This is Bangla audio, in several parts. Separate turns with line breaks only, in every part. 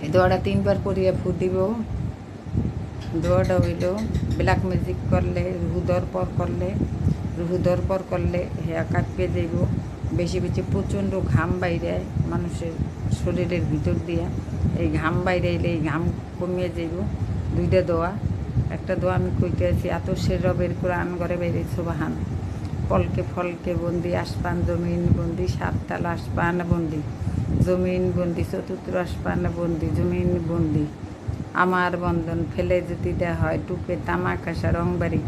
এই দোয়াটা 3বার পরিয়া ফু দিব। দোয়াটা হইল ব্ল্যাক ম্যাজিক করলে, রুহু দরপর করলে হেয়া কাঁপিয়ে যাইব। বেশি বেশি প্রচণ্ড ঘাম বাইরে মানুষের শরীরের ভিতর দিয়া, এই ঘাম বাইরে এলে এই ঘাম কমিয়ে যাইব। 2টা দোয়া, একটা দোয়া আমি কইতে আছি, আতশের রবের কোরআন ঘরে বাইরে সুবহান, পলকে ফলকে বন্দি, আসপান জমিন বন্দি, 7 তালা আসপান বন্দি, জমিন বন্দি, 4 আসপান বন্দি, জমিন বন্দি। আমার বন্ধন ফেলে যদি দেওয়া হয় টুকে তামাক আশা রংবাড়ি,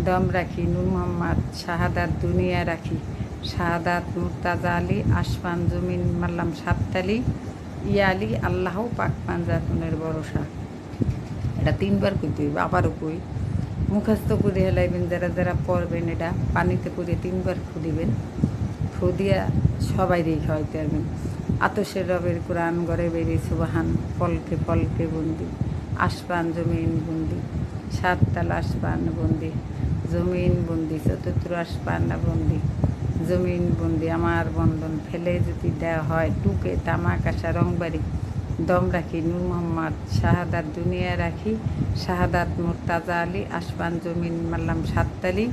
দম রাখি নূর মোহাম্মদ, শাহাদাত দুনিয়া রাখি, শাহাদাত মুর্তাজা আলী, আসমান জমিন মাল্লাম 7 তালি, ইয়া আলী আল্লাহ পাক পাঞ্জাতনের ভরসা। এটা 3বার কইতে হইব। আবারও কই, মুখস্থ করে হেলাইবেন যারা যারা পড়বেন। এটা পানিতে করে 3বার ফু দিবেন। ফু দিয়া সবাই দিয়ে খাওয়াইতে পারবেন। আতশের রবের কোরআন ঘরে বেরিয়ে সুবহান, ফলকে ফলকে বন্দি, আসপান জমিন বন্দি, 7 তালা আসপান বন্দি, জমিন বন্দি, 4 আসপান বন্দি, জমিন বন্দি। আমার বন্ধন ফেলে যদি দেওয়া হয় টুকে তামাক আশা রংবাড়ি, দম রাখি নূর মোহাম্মদ, শাহাদাত দুনিয়া রাখি, শাহাদাত মুর্তাজা আলী, আসমান জমিন মাল্লাম 7 তালি,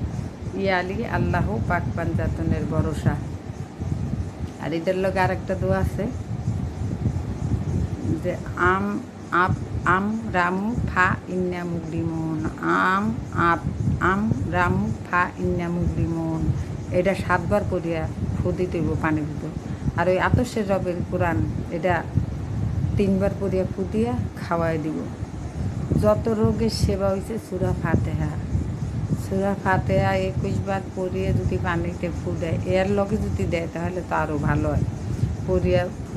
ইয়া আলী আল্লাহ পাক পাঞ্জাতনের ভরসা। আর এদের লগে আরেকটা দোয়া আছে যে আম রামু ফা ইন্না মুগরিমুন, আম রামু ফা ইন্না মুগরিমুন। এটা 7বার করিয়া ফু দিতে হইব পানির ভিতর। আর ওই আতশের রবের কোরআন এটা 3বার করিয়া ফু দিয়া খাওয়াই দিব। যত রোগের সেবা হয়েছে সূরা ফাতিহা, 21 বার পড়িয়ে যদি পানিতে ফু দেয়, এর লগে যদি দেয় তাহলে তো আরও ভালো হয়। পড়িয়া